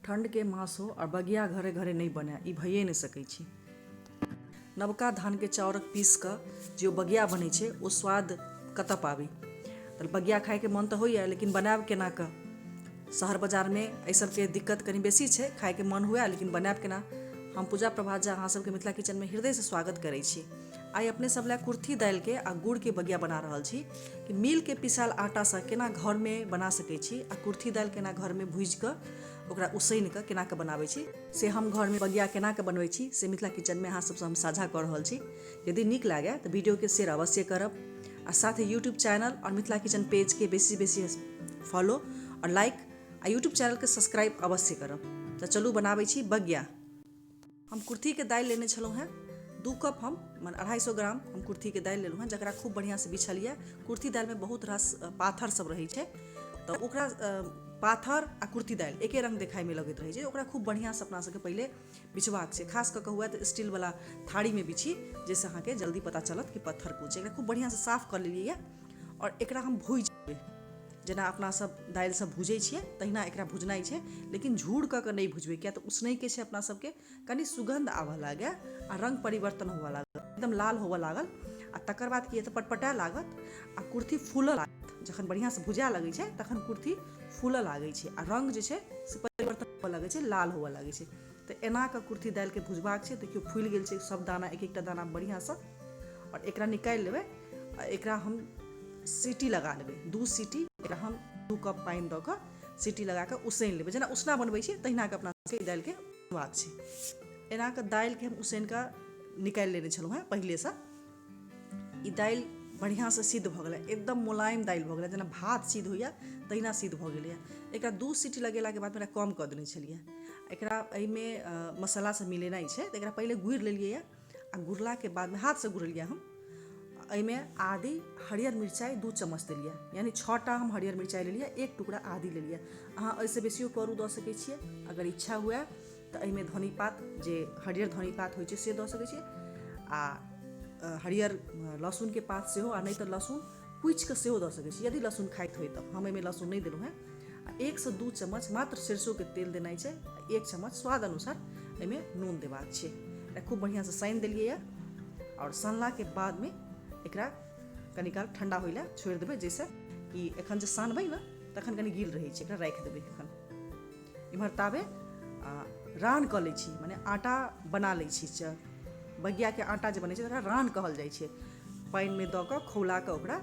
ठंड के मास हो और बगिया घरे घरे नहीं बने ई भइए नहीं सकै छी। नवका धान के चाउरक पीस क जो बगिया बनै छै ओ स्वाद कतऽ पाबी। तऽ बगिया खाए के मन तऽ होइए लेकिन बनायब केना कऽ। शहर बाजार में एहि सबके दिक्कत कनी बेसी छै, खाए के मन हुए लेकिन बनायब केना। हम पूजा प्रभात झा अहाँ सबके मिथिला किचन में हृदय से स्वागत करै छी। आइ अपने सब लए कुर्थी दालि के आ गुड़ के बगिया बना रहल छी कि मिल के पिसायल आटा से केना घर में बना सकै छी आ कुर्थी दालि केना घर में भूजि कऽ ओकरा उसैन कऽ केना कऽ बनाबै छी से हम घर में बगिया केना कऽ बनबै छी से मिथिला किचन में अहाँ सबसँ हम साझा कऽ रहल छी। यदि नीक लागे तऽ वीडियो के शेयर अवश्य करब आ साथ ही यूट्यूब चैनल और मिथिला किचन पेज के बेसी बेसी फॉलो और लाइक आ यूट्यूब चैनल के सब्सक्राइब अवश्य करब। तऽ चलू बनाबै छी बगिया। हम कुर्थी के दालि लेने छलहुँ हैं 2 कप, हम 250 ग्राम हम कुर्थी के दालि लेलहुँ हैं जकरा खूब बढ़िया से बिछलिए। कुर्थी दालि में बहुत रास पाथर सब रहै छै तऽ ओकरा पाथर आ कुर्थी दालि एके रंग देखाय में लगैत रहै छै, ओकरा खूब बढ़िया से अपना सबके पहिले बिछबाक छै। खास कऽ हुए तऽ स्टील वाला थारी में बिछी जैसे अहाँके जल्दी पता चलत कि पत्थर कुछ छै। एकरा खूब बढ़िया से साफ कर लेलिए और एकरा हम भूजि जेना अपना सब दालि सब भूजै छियै तहिना एकरा भुजनाइ छै, लेकिन झूर कऽ के नहीं भुजबै किया तऽ उसनै के छै अपना सबके कनी सुगंध आबऽ लागे आ रंग परिवर्तन होबऽ लागल, एकदम लाल होबऽ लागल आ तकर बाद की तऽ पटपटा लागत आ कुर्थी फूलऽ लागत। जखन बढ़िया से भुजा लगै छै तखन कुर्थी फूलऽ लागै छै आ रंग जे छै से परिवर्तन होबऽ लागै छै, लाल होबऽ लागै छै। तऽ एना कऽ कुर्थी दालि के भुजबाक छै। देखियौ फूलि गेल छै सब दाना, एक एकटा दाना बढ़िया से और एकरा निकालि लेबै आ एकरा हम सीटी लगा लेबै 2 सीटी। एकरा हम 2 कप पानि दऽ कऽ सीटी लगा कऽ उसैन लेबै, जेना उसना बनबै छी तहिना कऽ अपना सबके दालि के बनबाक छै। एना कऽ दालि के हम उसैन कऽ निकालि लेने छलहुँ हैं पहिले से। ई दालि बढ़िया से सिद्ध भऽ गेलै, एकदम मुलायम दालि भऽ गेलै, जेना भात सिद्ध होइए तहिना सिद्ध भऽ गेलैए। एकरा 2 सीटी लगेला के बाद एकरा कम कऽ देने छलिए। एकरा एहिमे मसाला सब मिलेनाइ छै तऽ एकरा पहिले गुड़ि लेलिए आ गुड़ला के बाद में हाथ से गुड़लिए हम। एहिमे आदी हरियर मिरचाई 2 चम्मच देलिए, यानी 6टा हम हरियर मिरचाई लेलिए, 1 टुकड़ा आदी लेलिए। अहाँ एहिसँ बेसियो करू दऽ सकै छियै अगर इच्छा हुए तऽ। एहिमे धनी पात जे हरियर धनी पात होइ छै से दऽ सकै छियै आ हरियर लहसुन के पात सेहो, आ नहीं तऽ लहसुन कुचि कऽ सेहो दऽ सकै छी यदि लहसुन खाइत होइ तऽ। हम एहिमे लहसुन नहीं देलहुँ हैं। आ 1 से 2 चम्मच मात्र सरसों के तेल देनाइ छै, 1 चम्मच स्वाद अनुसार एहिमे नून देबाक छै। एकरा खूब बढ़िया से सानि देलिए और सानला के बाद में एकरा कनी काल ठंडा होइ लए छोड़ि देबै, जैसे कि एखन जे सानबै ने तखन कनी गील रहै छै, एकरा राखि देबै एखन। इम्हर ताबे रान कऽ लै छी, माने आटा बना लै छी। बगिया के आटा जे बनै छै तकरा रान कहल जाइ छै। पानि में दऽ कऽ खौला कऽ ओकरा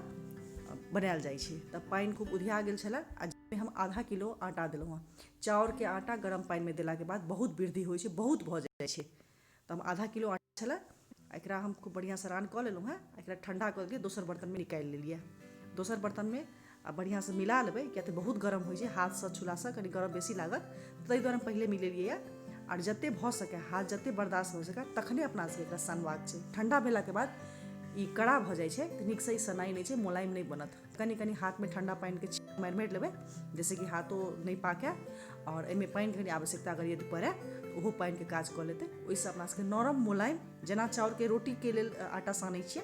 बनायल जाइ छै। तऽ पानि खूब उधिया गेल छलै आ जाहिमे हम आधा किलो आटा देलहुँ हैं। चाउर के आटा गरम पानि में देला के बाद बहुत वृद्धि होइ छै, बहुत भऽ जाइ छै। तऽ हम आधा किलो आटा छलै, एकरा हम खूब बढ़िया से रान कऽ लेलहुँ हैं। एकरा ठंडा कऽ के दोसर बर्तन में निकालि लेलिए। दोसर बर्तन में बढ़िया से मिला लेबै किया तऽ बहुत गरम होइ छै, हाथ से छुलासँ कनी गरम बेसी लागत, ताहि दुआरे पहिले मिलेलिए। और जते भऽ सकै हाथ जते बर्दाश्त भऽ सकै तखने अपना सबके एकरा सानबाक छै। ठंडा भेला के बाद ई कड़ा भऽ जाइ छै तऽ नीक से ई सनाइ नहीं छै, मुलायम नहीं बनत। कनी कनी हाथ में ठंडा पानि के छींट मारि लेबै जैसे कि हाथों नहीं पाके। और एहिमे पानि के आवश्यकता अगर यदि पड़े तऽ ओहो पानि के काज कऽ लेतै। ओहिसँ अपना सबके नरम मुलायम जेना चाउर के रोटी के लेल आटा सानै छियै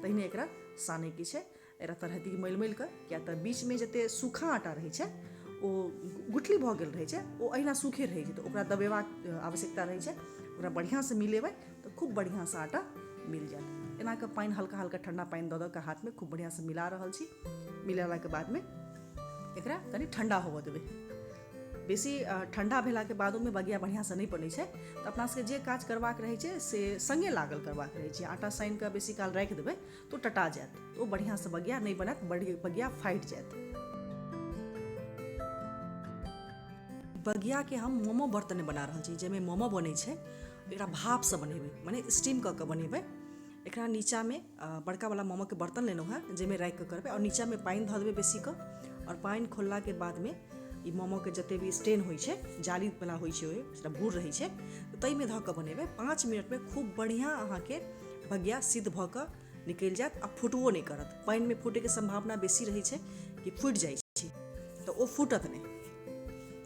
तहिने एकरा सानै के छै। एकरा तरहती मैल मैल कऽ, किया तऽ बीच में जते सूखा आटा रहै छै ओ गुठली भऽ गेल रहै छै, ओ अहिना सूखे रहै छै तऽ ओकरा दबेबाक आवश्यकता रहै छै। ओकरा बढ़िया से मिलेबै तऽ खूब बढ़िया से आटा मिल जायत। एना कऽ पानि हल्का हल्का ठंडा पानि दऽ कऽ हाथ में खूब बढ़िया से मिला रहल छी। मिलेला के बाद में एकरा कनी ठंडा होबऽ देबै। बेसी ठंडा भेला के बादो में बगिया बढ़िया से नहीं बनै छै। तऽ अपना सबके जे काज करबाक रहै छै से संगे लागल करबाक रहै छै। आटा सानि कऽ बेसी काल राखि देबै तऽ टटा जायत, तऽ ओ बढ़िया से बगिया नहीं बनत, बगिया फाटि जायत। बगिया के हम मोमो बर्तन में बना रहल छी, जाहिमे मोमो बनै छै। एकरा भाप से बनेबै, माने स्टीम कऽ के बनेबै। एकरा नीचा में बड़का वाला मोमो के बर्तन लेलहुँ हैं जाहिमे राखि कऽ करबै और नीचा में पानि धऽ देबै बेसी कऽ। और पानि खोलला के बाद में ई मोमो के जते भी स्टेन होइ छै, जाली वाला होइ छै, सेटा भूर रहै छै, ताहिमे धऽ कऽ बनेबै। 5 मिनट में खूब बढ़िया अहाँके बगिया सिद्ध भऽ कऽ निकलि जायत आ फुटबो नहीं करत। पानि में फूटे के संभावना बेसी रहै छै कि फुटि जाइ छै, तऽ ओ फूटत नहीं।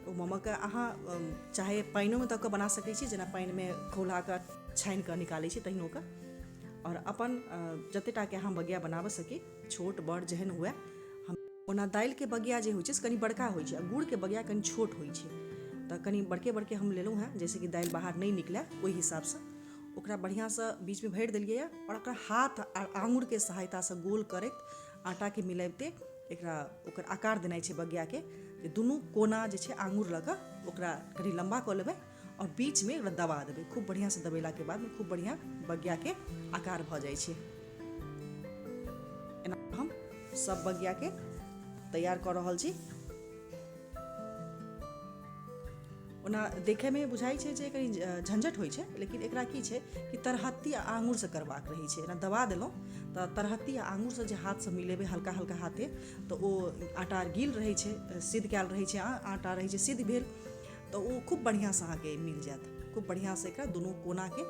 ओ मोमो के अहाँ चाहे पानिओ में दऽ कऽ बना सकै छी, जेना पानि में खौला कऽ छानि कऽ निकालै छी तहिनो कऽ। और अपन जतेटा के अहाँ बगिया बनाबऽ सकी, छोट बड़ जेहन हुए। हम ओना दालि के बगिया जे होइ छै से कनी बड़का होइ छै आ गुड़ के बगिया कनी छोट होइ छै। तो कनी बड़के बड़के हम लेलहुँ हैं, जैसे कि दालि बाहर नहीं निकले ओहि हिसाब से ओकरा बढ़िया से बीच में भर देलिए और ओकरा हाथ आ आंगुर के सहायता से गोल करैत आटा के मिलाबते एकरा ओकर आकार देनाइ छै बगिया के, जे दुनू कोना जे छै आंगुर लऽ कऽ ओकरा कनी लम्बा कऽ लेबै और बीच में ओकरा दबा देबै। खूब बढ़िया से दबेला के बाद में खूब बढ़िया बगिया के आकार भऽ जाइ छै। एना हम सब बगिया के तैयार कऽ रहल छी। ओना देखे में बुझाइ छै जे कनी झंझट होइ छै, लेकिन एकरा की छै कि तरहत्ती आ आंगुर से करबाक रहै छै। एना दबा देलहुँ तऽ तरहत्ती आ आंगुर से जे हाथ से मिलेबै हल्का हल्का हाथे तऽ ओ आटा गील रहै छै, सिद्ध कयल रहै छै, आटा रहै छै सिद्ध भेल तऽ ओ खूब बढ़िया से अहाँके मिल जायत। खूब बढ़िया से एकरा दुनू कोना के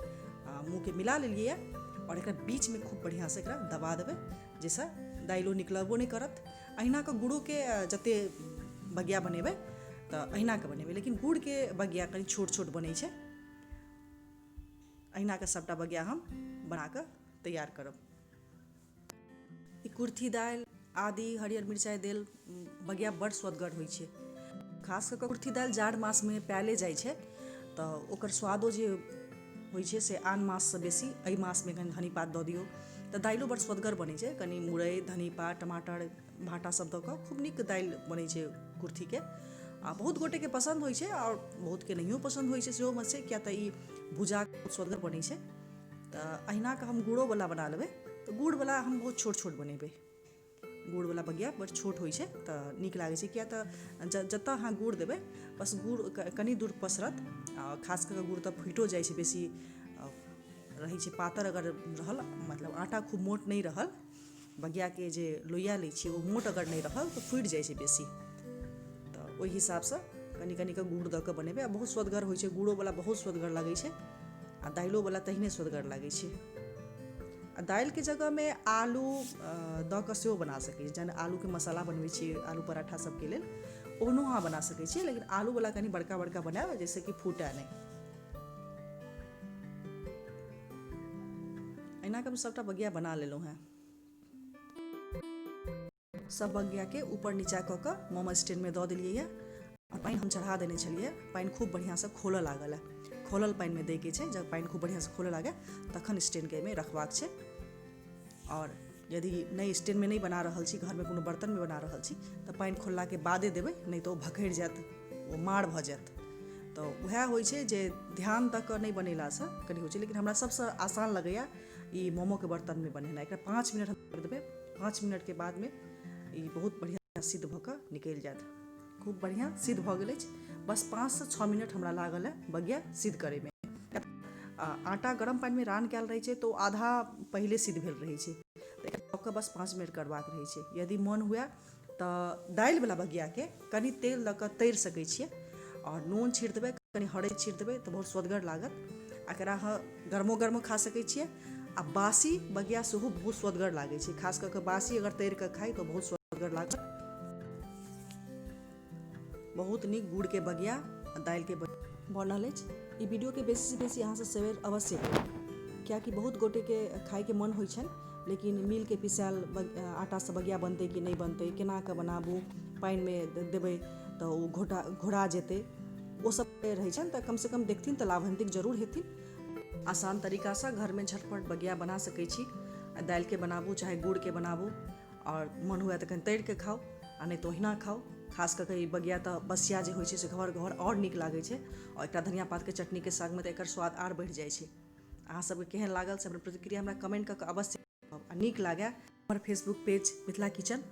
मुँह के मिला लेलिए और एकरा बीच में खूब बढ़िया से एकरा दबा देबै, जाहिसँ दाइलो निकलबो नहीं करत। अहिना के गुड़ो के जते बगिया बनेबै तऽ अहिना के बनेबै, लेकिन गुड़ के बगिया कनी छोट छोट बनै छै। अहिना के सबटा बगिया हम बना कऽ तैयार करब। ई कुर्थी दालि आदि हरियर मिरचाइ देल बगिया बड़ स्वदगर होइ छै। खास कऽ कऽ कुर्थी दालि जाड़ मास में पायले जाइ छै तऽ ओकर स्वादो जे होइ छै से आन मास से बेसी एहि मास में कनी धनी पात दऽ दियौ तऽ दाइलो बड़ स्वदगर बनै छै। कनी मुरइ धनी पात टमाटर भाटा सब दऽ कऽ खूब नीक दालि बनै छै कुर्थी के। आ बहुत गोटे के पसंद होइ छै और बहुत के नहियो पसंद होइ छै सेहो में छै, किया तऽ ई भुजा के स्वदगर बनै छै। तऽ अहिना के हम गुड़ो वाला बना लेबै तऽ गुड़ वाला हम बहुत छोट छोट बनेबै। गुड़ वाला बगिया बड़ छोट होइ छै तऽ नीक लागै छै, किया तऽ जतऽ अहाँ गुड़ देबै बस गुड़ कनी दूर पसरत। खास कऽ गुड़ तऽ फुइटो जाइ छै बेसी रहै छै पातर अगर रहल, मतलब आटा खूब मोट नहीं रहल, बगिया के जे लोइया लै छियै ओ मोट अगर नहीं रहल तऽ फुटि जाइ छै बेसी। तऽ ओहि हिसाब से कनी कनी के गुड़ दऽ कऽ बनेबै आ बहुत स्वदगर होइ छै। गुड़ो वाला बहुत स्वदगर लागै छै आ दाइलो वाला तहिने स्वदगर लागै छै। आ दालि के जगह में आलू दऽ कऽ सेहो बना सकै छी, जेना आलू के मसाला बनबै छियै आलू पराठा सबके लेल, ओहनो अहाँ बना सकै छियै, लेकिन आलू वाला कनी बड़का बड़का बनायब जैसे कि फूटै नहीं। एना के हम सबटा बगिया बना लेलहुँ हैं। सब बगिया के ऊपर नीचा कऽ कऽ मोम स्टैंड में दऽ देलियै है और पानि हम चढ़ा देने छलियै। पानि खूब बढ़िया से खोलऽ लागल है, खोलल पानि में दै के छै। जब पानि खूब बढ़िया से खोलऽ लागे तखन स्टैंड के में रखबाक छै। और यदि नहीं स्टैंड में नहीं बना रहल छी, घर में कोनो बर्तन में बना रहल छी तऽ पानि खोलला के बादे देबै, नहीं तऽ ओ भखरि जायत, ओ माड़ भऽ जायत। तऽ वएह होइ छै जे ध्यान दऽ कऽ नहीं बनेलासँ कनी होइ छै, लेकिन हमरा सबसँ आसान लगैया ई मोमो के बर्तन में बनेनाइ। एकरा 5 मिनट हम रख देबै, 5 मिनट के बाद में ई बहुत बढ़िया सिद्ध भऽ कऽ निकलि जायत। खूब बढ़िया सिद्ध भऽ गेल अछि। बस 5 से 6 मिनट हमरा लागल है बगिया सिद्ध करे में। आटा गरम पानी में रान कयल रहै छै तऽ ओ आधा पहिले सिद्ध भेल रहै छै, तऽ एकरा बस 5 मिनट करबाक रहै छै। यदि मन हुए तऽ दालि वाला बगिया के कनी तेल दऽ कऽ तैर सकै छियै और नून छीट देबै, कनी हरदि छीट देबै तऽ बहुत स्वदगर लागत। एकरा अहाँ गरमो गरमो खा सकै छियै आ बासी बगिया सेहो बहुत स्वदगर लागै छै। खास कऽ कऽ बासी अगर तैर कऽ खाइ तऽ बहुत स्वदगर लागत। बहुत नीक गुड़ के बगिया दालि के बनल अछि। ई वीडियो के बेसी से बेसी अहाँ से शेयर अवश्य करू, कियाकि बहुत गोटे के खाय के मन होइ छनि, लेकिन मिल के पिसायल आटा से बगिया बनतै कि नहीं बनतै, केना कऽ बनाबू, पानि में देबै तऽ ओ घोड़ा जेतै, ओ सब रहै छनि। तऽ कम से कम देखथिन तऽ लाभान्वित जरूर हेथिन। आसान तरीका से घर में झटपट बगिया बना सकै छी। दालि के बनाबू चाहे गुड़ के बनाबू, और मन हुए तऽ कनी तैर के खाओ आ नहीं तो ओहिना खाओ। खास कऽ ई बगिया तऽ बसिया जे होइ छै से घर घर और नीक लागै छै, और एकटा धनिया पात के चटनी के साग में तऽ एकर स्वाद आर बढ़ि जाइ छै। अहाँ सबके केहन लागल से अपन प्रतिक्रिया हमरा कमेंट कऽ कऽ अवश्य कहब। आ नीक लागे हमर फेसबुक पेज मिथिला किचन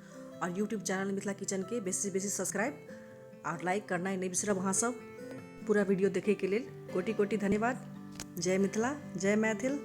और यूट्यूब चैनल मिथिला किचन के बेसी से बेसी सब्सक्राइब और लाइक करनाइ नहीं बिसरब अहाँ सब। पूरा वीडियो देखे के लेल कोटि कोटि धन्यवाद। जय मिथिला, जय मैथिल।